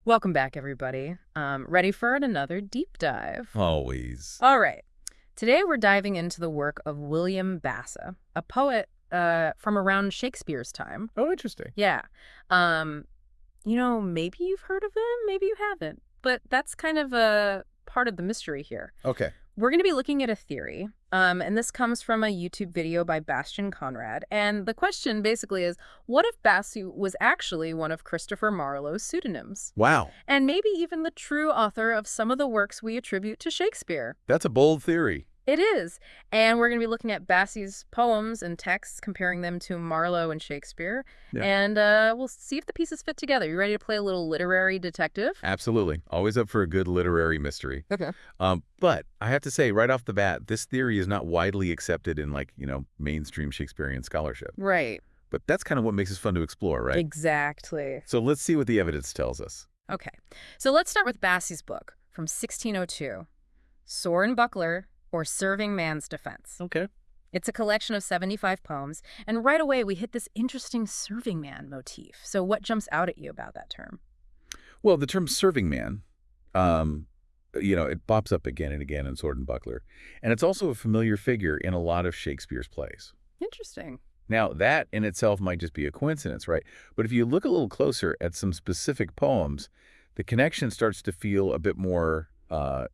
Welcome back, everybody. Ready for another deep dive? Always. All right. Today we're diving into the work of William Basse, a poet from around Shakespeare's time. Oh, interesting. Yeah. Maybe you've heard of him, maybe you haven't. But that's kind of a part of the mystery here. Okay. We're going to be looking at a theory, and this comes from a YouTube video by Bastian Conrad. And the question basically is, what if Basse was actually one of Christopher Marlowe's pseudonyms? Wow. And maybe even the true author of some of the works we attribute to Shakespeare. That's a bold theory. It is. And we're going to be looking at Basse's poems and texts, comparing them to Marlowe and Shakespeare. Yeah. And we'll see if the pieces fit together. You ready to play a little literary detective? Absolutely. Always up for a good literary mystery. Okay. But I have to say right off the bat, this theory is not widely accepted in mainstream Shakespearean scholarship. Right. But that's kind of what makes it fun to explore, right? Exactly. So let's see what the evidence tells us. Okay. So let's start with Basse's book from 1602, Sword and Buckler, or Serving Man's Defense. Okay. It's a collection of 75 poems, and right away we hit this interesting serving man motif. So what jumps out at you about that term? Well, the term serving man, it pops up again and again in Sword and Buckler. And it's also a familiar figure in a lot of Shakespeare's plays. Interesting. Now, that in itself might just be a coincidence, right? But if you look a little closer at some specific poems, the connection starts to feel a bit more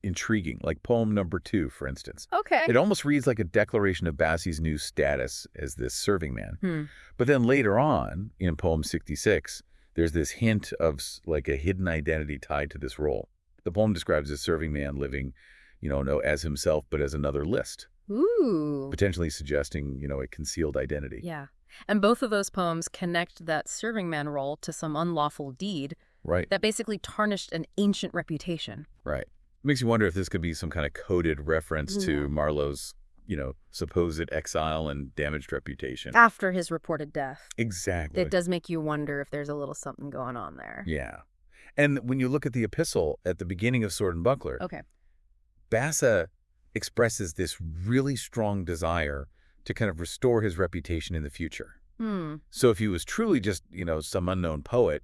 intriguing, like poem number 2, for instance. Okay. It almost reads like a declaration of Basse's new status as this serving man. But then later on, in poem 66, there's this hint of like a hidden identity tied to this role. The poem describes a serving man living, no as himself, but as another list. Ooh. Potentially suggesting, a concealed identity. Yeah. And both of those poems connect that serving man role to some unlawful deed Right. that basically tarnished an ancient reputation. Right. Makes you wonder if this could be some kind of coded reference to Marlowe's, supposed exile and damaged reputation. After his reported death. Exactly. It does make you wonder if there's a little something going on there. Yeah. And when you look at the epistle at the beginning of Sword and Buckler, Okay. Basse expresses this really strong desire to kind of restore his reputation in the future. So if he was truly just, some unknown poet,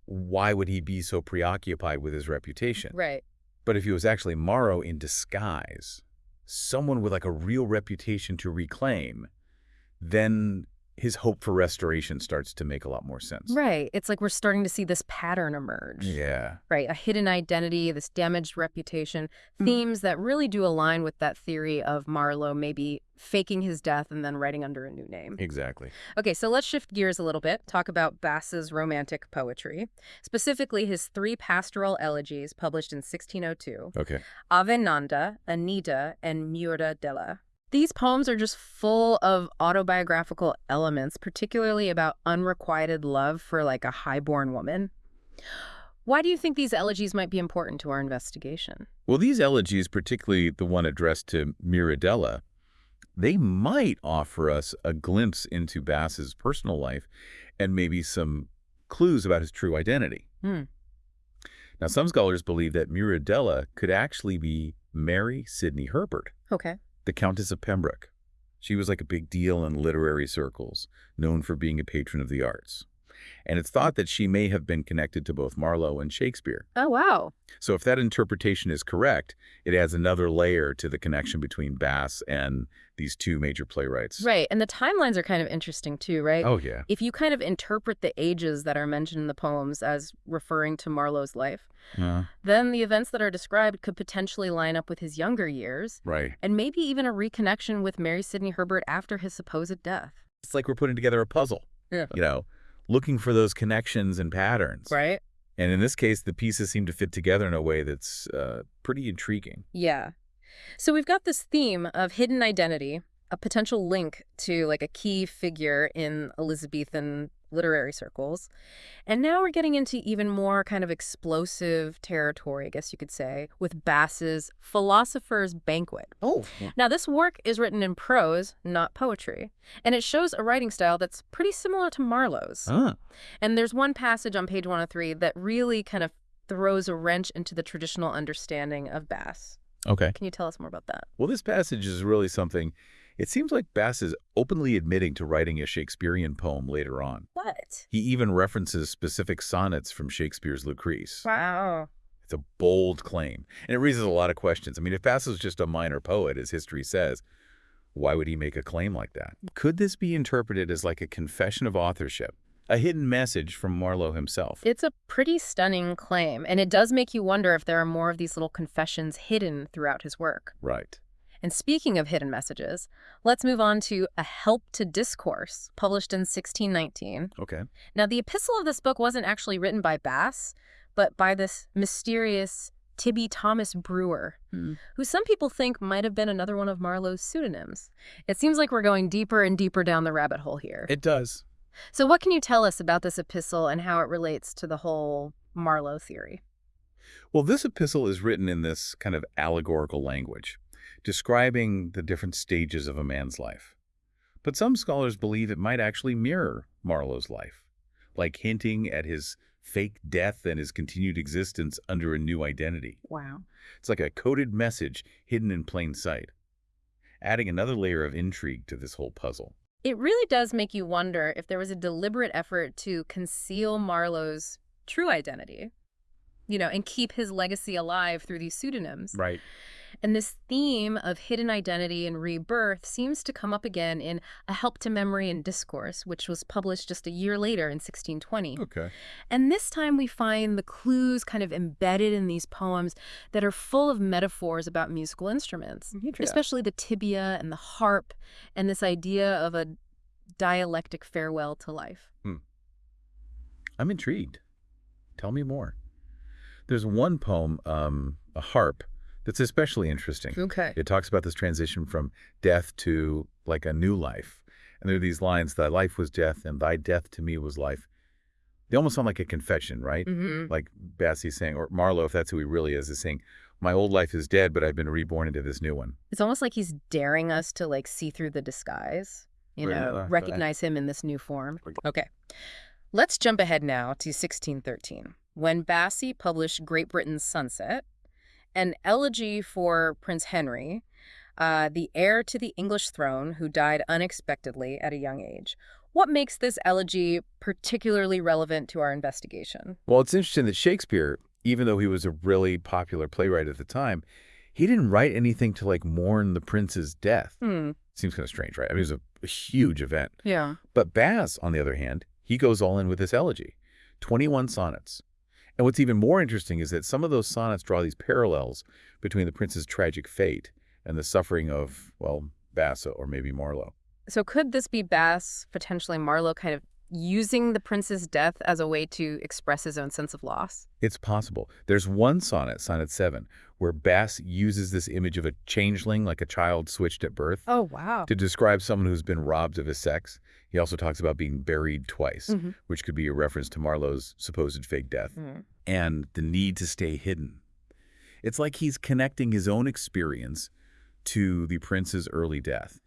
why would he be so preoccupied with his reputation? Right. But if he was actually Marlowe in disguise, someone with like a real reputation to reclaim, then his hope for restoration starts to make a lot more sense. Right. It's like we're starting to see this pattern emerge. Yeah. Right. A hidden identity, this damaged reputation, themes that really do align with that theory of Marlowe maybe faking his death and then writing under a new name. Exactly. Okay, so let's shift gears a little bit, talk about Basse's romantic poetry, specifically his 3 pastoral elegies published in 1602, Okay. Ave Nanda, Anita, and Mura Della. These poems are just full of autobiographical elements, particularly about unrequited love for like a highborn woman. Why do you think these elegies might be important to our investigation? Well, these elegies, particularly the one addressed to Miradella, they might offer us a glimpse into Basse's personal life and maybe some clues about his true identity. Now, some scholars believe that Miradella could actually be Mary Sidney Herbert, Okay. the Countess of Pembroke. She was like a big deal in literary circles, known for being a patron of the arts. And it's thought that she may have been connected to both Marlowe and Shakespeare. Oh, wow. So if that interpretation is correct, it adds another layer to the connection between Basse and these 2 major playwrights. Right. And the timelines are kind of interesting too, right? Oh, yeah. If you kind of interpret the ages that are mentioned in the poems as referring to Marlowe's life, then the events that are described could potentially line up with his younger years, Right. and maybe even a reconnection with Mary Sidney Herbert after his supposed death. It's like we're putting together a puzzle, looking for those connections and patterns. Right? And in this case, the pieces seem to fit together in a way that's pretty intriguing. Yeah. So we've got this theme of hidden identity, a potential link to like a key figure in Elizabethan literary circles. And now we're getting into even more kind of explosive territory, I guess you could say, with Basse's Philosopher's Banquet. Oh. Now, this work is written in prose, not poetry, and it shows a writing style that's pretty similar to Marlowe's. And there's one passage on page 103 that really kind of throws a wrench into the traditional understanding of Basse. Okay. Can you tell us more about that? Well, this passage is really something. It seems like Basse is openly admitting to writing a Shakespearean poem later on. What? He even references specific sonnets from Shakespeare's Lucrece. Wow. It's a bold claim, and it raises a lot of questions. I mean, if Basse is just a minor poet, as history says, why would he make a claim like that? Could this be interpreted as like a confession of authorship, a hidden message from Marlowe himself? It's a pretty stunning claim, and it does make you wonder if there are more of these little confessions hidden throughout his work. Right. And speaking of hidden messages, let's move on to A Help to Discourse, published in 1619. Okay. Now, the epistle of this book wasn't actually written by Basse, but by this mysterious Tibby Thomas Brewer, who some people think might have been another one of Marlowe's pseudonyms. It seems like we're going deeper and deeper down the rabbit hole here. It does. So what can you tell us about this epistle and how it relates to the whole Marlowe theory? Well, this epistle is written in this kind of allegorical language, describing the different stages of a man's life. But some scholars believe it might actually mirror Marlowe's life, like hinting at his fake death and his continued existence under a new identity. Wow. It's like a coded message hidden in plain sight, adding another layer of intrigue to this whole puzzle. It really does make you wonder if there was a deliberate effort to conceal Marlowe's true identity, and keep his legacy alive through these pseudonyms. Right. And this theme of hidden identity and rebirth seems to come up again in A Help to Memory and Discourse, which was published just a year later in 1620. Okay. And this time we find the clues kind of embedded in these poems that are full of metaphors about musical instruments, especially the tibia and the harp, and this idea of a dialectic farewell to life. I'm intrigued. Tell me more. There's one poem, A Harp, that's especially interesting. Okay. It talks about this transition from death to like a new life. And there are these lines, thy life was death and thy death to me was life. They almost sound like a confession, right? Like Basse saying, or Marlowe, if that's who he really is saying, my old life is dead, but I've been reborn into this new one. It's almost like he's daring us to see through the disguise, recognize him in this new form. Okay. Let's jump ahead now to 1613, when Basse published Great Britain's Sunset, an elegy for Prince Henry, the heir to the English throne who died unexpectedly at a young age. What makes this elegy particularly relevant to our investigation? Well, it's interesting that Shakespeare, even though he was a really popular playwright at the time, he didn't write anything to mourn the prince's death. Seems kind of strange, right? I mean, it was a huge event. Yeah. But Basse, on the other hand, he goes all in with this elegy, 21 sonnets. And what's even more interesting is that some of those sonnets draw these parallels between the prince's tragic fate and the suffering of, well, Basse or maybe Marlowe. So could this be Basse, potentially Marlowe, kind of using the prince's death as a way to express his own sense of loss? It's possible. There's one sonnet, Sonnet 7, where Basse uses this image of a changeling, like a child switched at birth. Oh, wow. To describe someone who's been robbed of his sex. He also talks about being buried twice, which could be a reference to Marlowe's supposed fake death, and the need to stay hidden. It's like he's connecting his own experience to the prince's early death,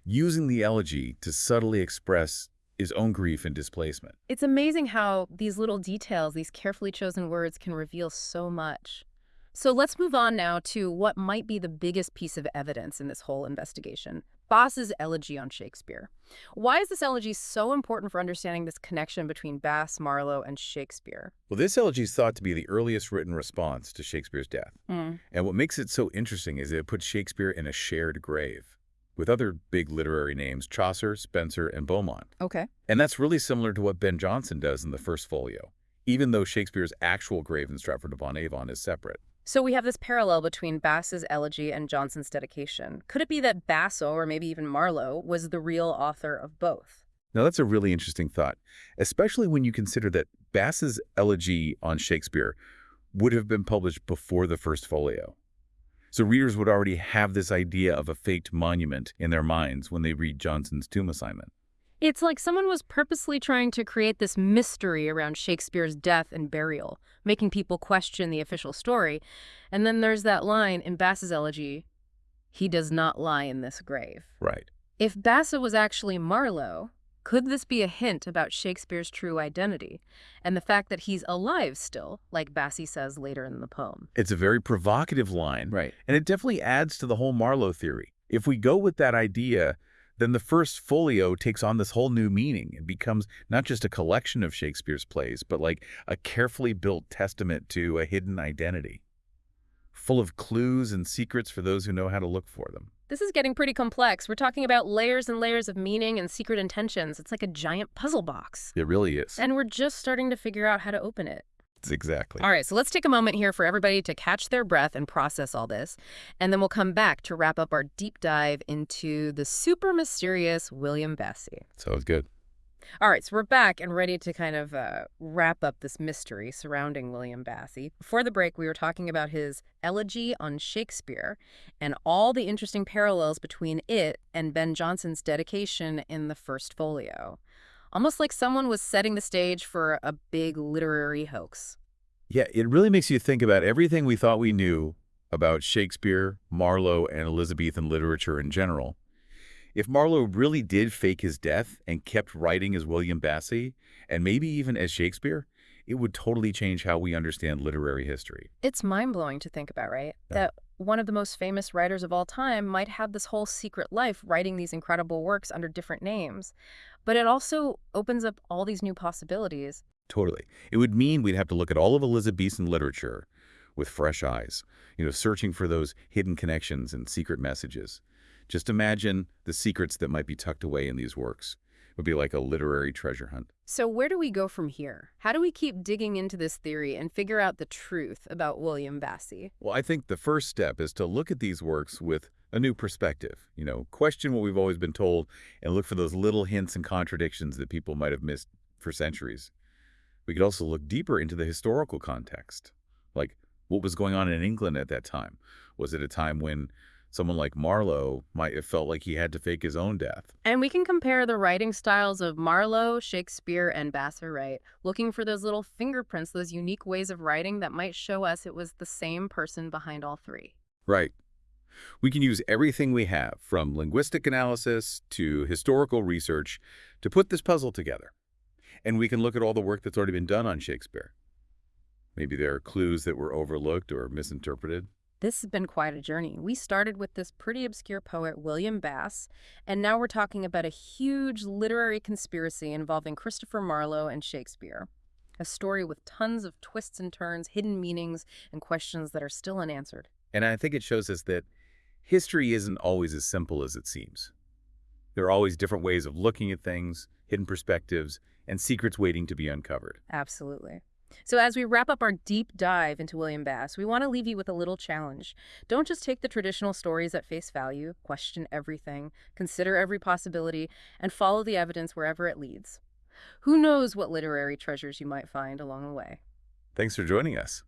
using the elegy to subtly express his own grief and displacement. It's amazing how these little details, these carefully chosen words, can reveal so much. So let's move on now to what might be the biggest piece of evidence in this whole investigation, Basse's elegy on Shakespeare. Why is this elegy so important for understanding this connection between Basse, Marlowe, and Shakespeare? Well, this elegy is thought to be the earliest written response to Shakespeare's death. And what makes it so interesting is that it puts Shakespeare in a shared grave with other big literary names, Chaucer, Spenser, and Beaumont. Okay. And that's really similar to what Ben Jonson does in the first folio, even though Shakespeare's actual grave in Stratford-upon-Avon is separate. So we have this parallel between Basse's elegy and Jonson's dedication. Could it be that Basse, or maybe even Marlowe, was the real author of both? Now, that's a really interesting thought, especially when you consider that Basse's elegy on Shakespeare would have been published before the first folio. So readers would already have this idea of a faked monument in their minds when they read Jonson's tomb assignment. It's like someone was purposely trying to create this mystery around Shakespeare's death and burial, making people question the official story. And then there's that line in Basse's elegy, he does not lie in this grave. Right. If Basse was actually Marlowe, could this be a hint about Shakespeare's true identity and the fact that he's alive still, like Basse says later in the poem? It's a very provocative line. Right. And it definitely adds to the whole Marlowe theory. If we go with that idea, then the first folio takes on this whole new meaning. It becomes not just a collection of Shakespeare's plays, but like a carefully built testament to a hidden identity, full of clues and secrets for those who know how to look for them. This is getting pretty complex. We're talking about layers and layers of meaning and secret intentions. It's like a giant puzzle box. It really is. And we're just starting to figure out how to open it. Exactly. All right, so let's take a moment here for everybody to catch their breath and process all this. And then we'll come back to wrap up our deep dive into the super mysterious William Basse. Sounds good. All right, so we're back and ready to kind of wrap up this mystery surrounding William Basse. Before the break, we were talking about his elegy on Shakespeare and all the interesting parallels between it and Ben Jonson's dedication in the first folio. Almost like someone was setting the stage for a big literary hoax. Yeah, it really makes you think about everything we thought we knew about Shakespeare, Marlowe, and Elizabethan literature in general. If Marlowe really did fake his death and kept writing as William Basse, and maybe even as Shakespeare, it would totally change how we understand literary history. It's mind-blowing to think about, right? Yeah. That one of the most famous writers of all time might have this whole secret life writing these incredible works under different names. But it also opens up all these new possibilities. Totally. It would mean we'd have to look at all of Elizabethan literature with fresh eyes, searching for those hidden connections and secret messages. Just imagine the secrets that might be tucked away in these works. It would be like a literary treasure hunt. So where do we go from here? How do we keep digging into this theory and figure out the truth about William Basse? Well, I think the first step is to look at these works with a new perspective. Question what we've always been told and look for those little hints and contradictions that people might have missed for centuries. We could also look deeper into the historical context, like what was going on in England at that time. Was it a time when someone like Marlowe might have felt like he had to fake his own death? And we can compare the writing styles of Marlowe, Shakespeare, and Basse, right? Looking for those little fingerprints, those unique ways of writing that might show us it was the same person behind all three. Right. We can use everything we have, from linguistic analysis to historical research, to put this puzzle together. And we can look at all the work that's already been done on Shakespeare. Maybe there are clues that were overlooked or misinterpreted. This has been quite a journey. We started with this pretty obscure poet, William Basse, and now we're talking about a huge literary conspiracy involving Christopher Marlowe and Shakespeare. A story with tons of twists and turns, hidden meanings, and questions that are still unanswered. And I think it shows us that history isn't always as simple as it seems. There are always different ways of looking at things, hidden perspectives, and secrets waiting to be uncovered. Absolutely. So as we wrap up our deep dive into William Basse, we want to leave you with a little challenge. Don't just take the traditional stories at face value, question everything, consider every possibility, and follow the evidence wherever it leads. Who knows what literary treasures you might find along the way? Thanks for joining us.